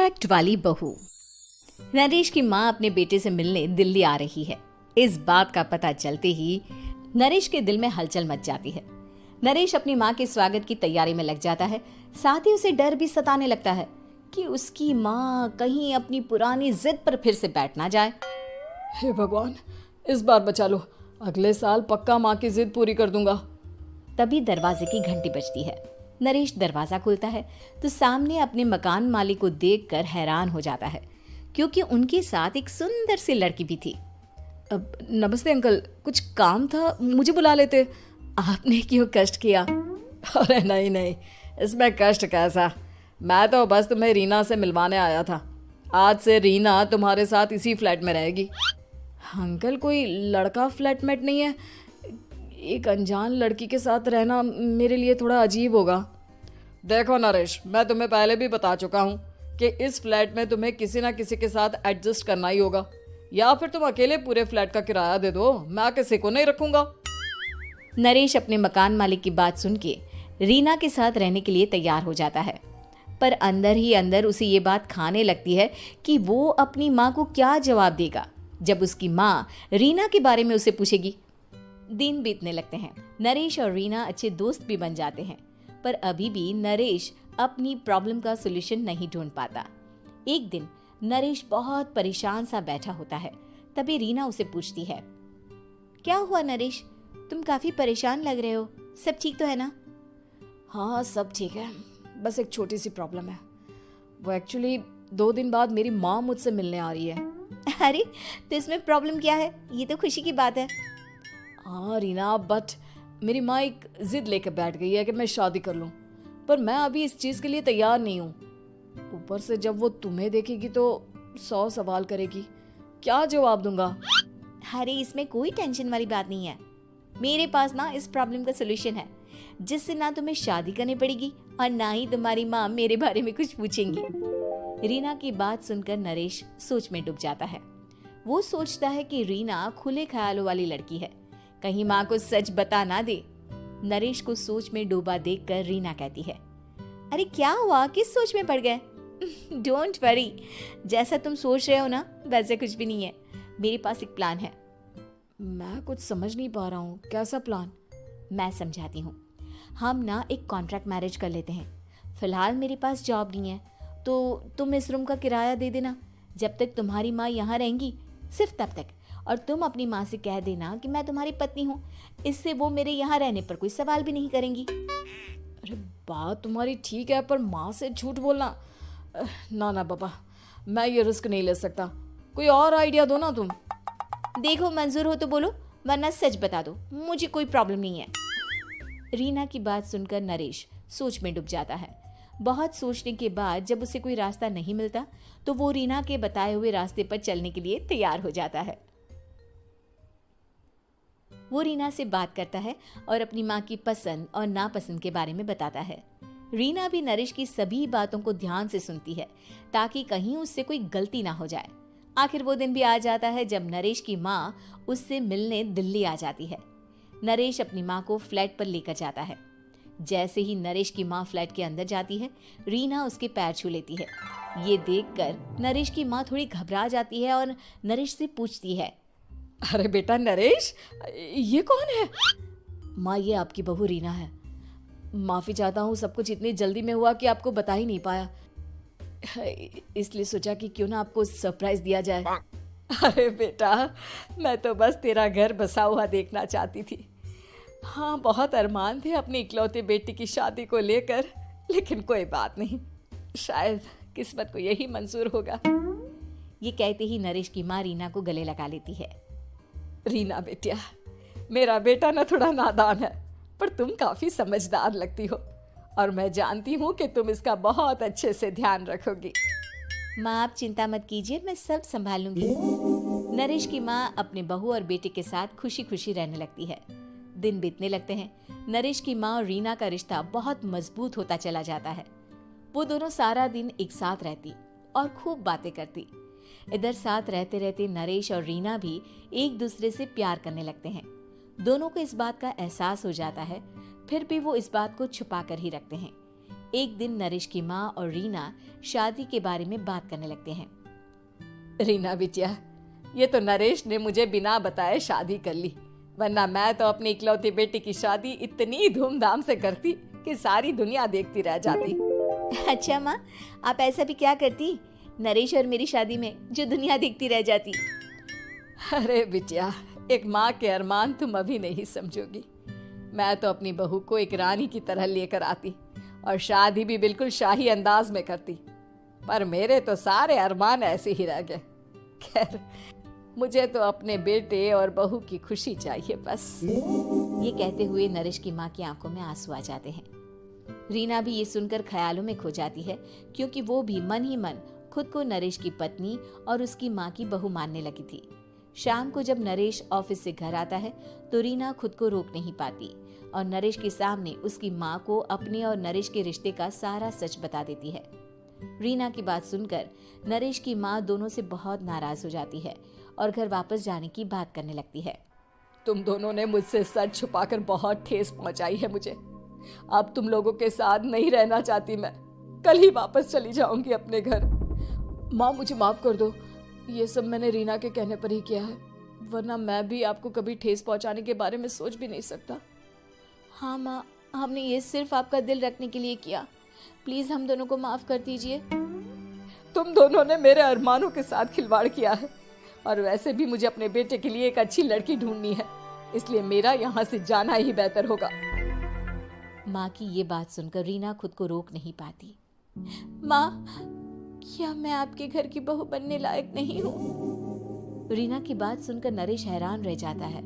Perfect वाली बहू। नरेश की माँ अपने बेटे से मिलने दिल्ली आ रही है। इस बात का पता चलते ही नरेश के दिल में हलचल मच जाती है। नरेश अपनी माँ के स्वागत की तैयारी में लग जाता है। साथ ही उसे डर भी सताने लगता है कि उसकी माँ कहीं अपनी पुरानी जिद पर फिर से बैठ ना जाए। हे भगवान, इस बार बचा लो, अगले साल पक्का माँ की जिद पूरी कर दूंगा। तभी दरवाजे की घंटी बजती है। नरेश दरवाजा खोलता है तो सामने अपने मकान मालिक को देखकर हैरान हो जाता है, क्योंकि उनके साथ एक सुंदर सी लड़की भी थी। अब नमस्ते अंकल, कुछ काम था, मुझे बुला लेते। आपने क्यों कष्ट किया? अरे नहीं नहीं, इसमें कष्ट कैसा, मैं तो बस तुम्हें रीना से मिलवाने आया था। आज से रीना तुम्हारे साथ इसी फ्लैट में रहेगी। अंकल, कोई लड़का फ्लैटमेट नहीं है? एक अनजान लड़की के साथ रहना मेरे लिए थोड़ा अजीब होगा। देखो नरेश, मैं तुम्हें पहले भी बता चुका हूँ कि इस फ्लैट में तुम्हें किसी ना किसी के साथ एडजस्ट करना ही होगा, या फिर तुम अकेले पूरे फ्लैट का किराया दे दो, मैं किसी को नहीं रखूंगा। नरेश अपने मकान मालिक की बात सुन के रीना के साथ रहने के लिए तैयार हो जाता है, पर अंदर ही अंदर उसे ये बात खाने लगती है कि वो अपनी माँ को क्या जवाब देगा जब उसकी माँ रीना के बारे में उसे पूछेगी। दिन बीतने लगते हैं। नरेश और रीना अच्छे दोस्त भी बन जाते हैं, पर अभी भी नरेश अपनी प्रॉब्लम का सॉल्यूशन नहीं ढूंढ पाता। एक दिन नरेश बहुत परेशान सा बैठा होता है। तभी रीना उसे पूछती है, क्या हुआ नरेश, तुम काफी परेशान लग रहे हो, सब ठीक तो है ना? हाँ सब ठीक है, बस एक छोटी सी प्रॉब्लम है। वो एक्चुअली 2 दिन बाद मेरी माँ मुझसे मिलने आ रही है। अरे तो इसमें प्रॉब्लम क्या है, ये तो खुशी की बात है। हाँ रीना, बट मेरी माँ एक जिद लेकर बैठ गई है कि मैं शादी कर लूँ, पर मैं अभी इस चीज़ के लिए तैयार नहीं हूँ। ऊपर से जब वो तुम्हें देखेगी तो 100 सवाल करेगी, क्या जवाब दूंगा? अरे इसमें कोई टेंशन वाली बात नहीं है। मेरे पास ना इस प्रॉब्लम का सलूशन है, जिससे ना तुम्हें शादी करनी पड़ेगी और ना ही तुम्हारी माँ मेरे बारे में कुछ पूछेंगी। रीना की बात सुनकर नरेश सोच में डूब जाता है। वो सोचता है कि रीना खुले ख्यालों वाली लड़की है, कहीं माँ को सच बता ना दे। नरेश को सोच में डूबा देखकर रीना कहती है, अरे क्या हुआ, किस सोच में पड़ गए? डोंट वरी, जैसा तुम सोच रहे हो ना वैसे कुछ भी नहीं है। मेरे पास एक प्लान है। मैं कुछ समझ नहीं पा रहा हूँ, कैसा प्लान? मैं समझाती हूँ। हम ना एक कॉन्ट्रैक्ट मैरिज कर लेते हैं। फिलहाल मेरे पास जॉब नहीं है, तो तुम इस रूम का किराया दे देना जब तक तुम्हारी माँ यहाँ रहेंगी, सिर्फ तब तक। और तुम अपनी माँ से कह देना कि मैं तुम्हारी पत्नी हूँ, इससे वो मेरे यहाँ रहने पर कोई सवाल भी नहीं करेंगी। अरे बात तुम्हारी ठीक है, पर माँ से झूठ बोलना, ना ना बाबा, मैं ये रिस्क नहीं ले सकता। कोई और आइडिया दो ना तुम। देखो मंजूर हो तो बोलो, वरना सच बता दो, मुझे कोई प्रॉब्लम नहीं है। रीना की बात सुनकर नरेश सोच में डूब जाता है। बहुत सोचने के बाद जब उसे कोई रास्ता नहीं मिलता तो वो रीना के बताए हुए रास्ते पर चलने के लिए तैयार हो जाता है। वो रीना से बात करता है और अपनी माँ की पसंद और नापसंद के बारे में बताता है। रीना भी नरेश की सभी बातों को ध्यान से सुनती है, ताकि कहीं उससे कोई गलती ना हो जाए। आखिर वो दिन भी आ जाता है जब नरेश की माँ उससे मिलने दिल्ली आ जाती है। नरेश अपनी माँ को फ्लैट पर लेकर जाता है। जैसे ही नरेश की माँ फ्लैट के अंदर जाती है, रीना उसके पैर छू लेती है। ये देखकर नरेश की माँ थोड़ी घबरा जाती है और नरेश से पूछती है, अरे बेटा नरेश, ये कौन है? माँ, ये आपकी बहू रीना है। माफ़ी चाहता हूँ, सब कुछ इतनी जल्दी में हुआ कि आपको बता ही नहीं पाया, इसलिए सोचा कि क्यों ना आपको सरप्राइज दिया जाए। अरे बेटा, मैं तो बस तेरा घर बसा हुआ देखना चाहती थी। हाँ, बहुत अरमान थे अपनी इकलौते बेटी की शादी को लेकर, लेकिन कोई बात नहीं, शायद किस्मत को यही मंजूर होगा। ये कहते ही नरेश की माँ रीना को गले लगा लेती है। रीना बेटिया, मेरा बेटा ना थोड़ा नादान है, पर तुम काफी समझदार लगती हो, और मैं जानती हूँ कि तुम इसका बहुत अच्छे से ध्यान रखोगी। माँ आप चिंता मत कीजिए, मैं सब संभाल लूंगी। नरेश की माँ अपने बहू और बेटे के साथ खुशी खुशी रहने लगती है। दिन बीतने लगते हैं। नरेश की माँ और रीना का रिश्ता बहुत मजबूत होता चला जाता है। वो दोनों सारा दिन एक साथ रहती और खूब बातें करती। इधर साथ रहते रहते नरेश और रीना भी एक दूसरे से प्यार करने लगते हैं। दोनों को इस बात का एहसास हो जाता है, फिर भी वो इस बात को छुपा कर ही रखते हैं। एक दिन नरेश की माँ और रीना शादी के बारे में बात करने लगते हैं। रीना बिटिया, ये तो नरेश ने मुझे बिना बताए शादी कर ली, वरना मैं तो अपनी इकलौती बेटी की शादी इतनी धूमधाम से करती कि सारी दुनिया देखती रह जाती। अच्छा माँ, आप ऐसा भी क्या करती नरेश और मेरी शादी में जो दुनिया देखती रह जाती? अरे बिटिया, एक माँ के अरमान तुम अभी नहीं समझोगी। मैं तो अपनी बहू को एक रानी की तरह लेकर आती और शादी भी बिल्कुल शाही अंदाज में करती, पर मेरे तो सारे अरमान ऐसे ही रह गए। खैर, मुझे तो अपने बेटे और बहू की खुशी चाहिए बस। ये कहते हुए नरेश की माँ की आंखों में आंसू आ जाते हैं। रीना भी ये सुनकर ख्यालों में खो जाती है, क्योंकि वो भी मन ही मन खुद को नरेश की पत्नी और उसकी माँ की बहू मानने लगी थी। शाम को जब नरेश ऑफिस से घर आता है तो रीना खुद को रोक नहीं पाती और नरेश के सामने उसकी माँ को अपने और नरेश के रिश्ते का सारा सच बता देती है। रीना की बात सुनकर नरेश की माँ दोनों से बहुत नाराज हो जाती है और घर वापस जाने की बात करने लगती है। तुम दोनों ने मुझसे सच छुपाकर बहुत ठेस पहुंचाई है मुझे। अब तुम लोगों के साथ नहीं रहना चाहती मैं, कल ही वापस चली जाऊंगी अपने घर। माँ, मुझे माफ कर दो, ये सब मैंने रीना के कहने पर ही किया है, वरना मैं भी आपको कभी ठेस पहुंचाने के बारे में सोच भी नहीं सकता। हाँ माँ, हमने ये सिर्फ आपका दिल रखने के लिए किया, प्लीज हम दोनों को माफ कर दीजिए। तुम दोनों ने मेरे अरमानों के साथ खिलवाड़ किया है, और वैसे भी मुझे अपने बेटे के लिए एक अच्छी लड़की ढूंढनी है, इसलिए मेरा यहाँ से जाना ही बेहतर होगा। माँ की ये बात सुनकर रीना खुद को रोक नहीं पाती। माँ, क्या मैं आपके घर की बहू बनने लायक नहीं हूँ? रीना की बात सुनकर नरेश हैरान रह जाता है।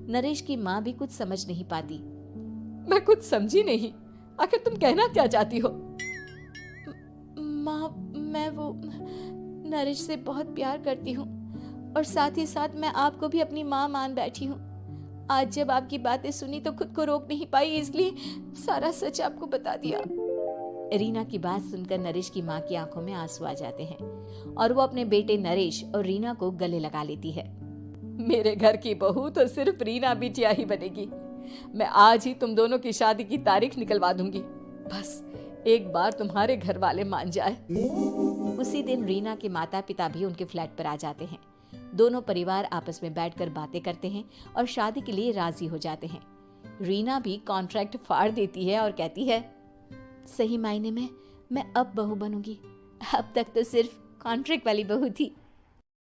नरेश की माँ भी कुछ समझ नहीं पाती। मैं कुछ समझी नहीं, आखिर तुम कहना क्या चाहती हो? माँ, मैं वो नरेश से बहुत प्यार करती हूँ और साथ ही साथ मैं आपको भी अपनी माँ मान बैठी हूँ। आज जब आपकी बातें सुनी तो खुद को रोक नहीं पाई, इसलिए सारा सच आपको बता दिया। रीना की बात सुनकर नरेश की माँ की आंखों में आंसू आ जाते हैं और वो अपने बेटे नरेश और रीना को गले लगा लेती है। मेरे घर की बहू तो सिर्फ रीना बिटिया ही बनेगी। मैं आज ही तुम दोनों की शादी की तारीख निकलवा दूंगी, बस एक बार तुम्हारे घर वाले मान जाए। उसी दिन रीना के माता पिता भी उनके फ्लैट पर आ जाते हैं। दोनों परिवार आपस में बैठकर बातें करते हैं और शादी के लिए राजी हो जाते हैं। रीना भी कॉन्ट्रैक्ट फाड़ देती है और कहती है, सही मायने में मैं अब बहू बनूंगी, अब तक तो सिर्फ कॉन्ट्रैक्ट वाली बहू थी।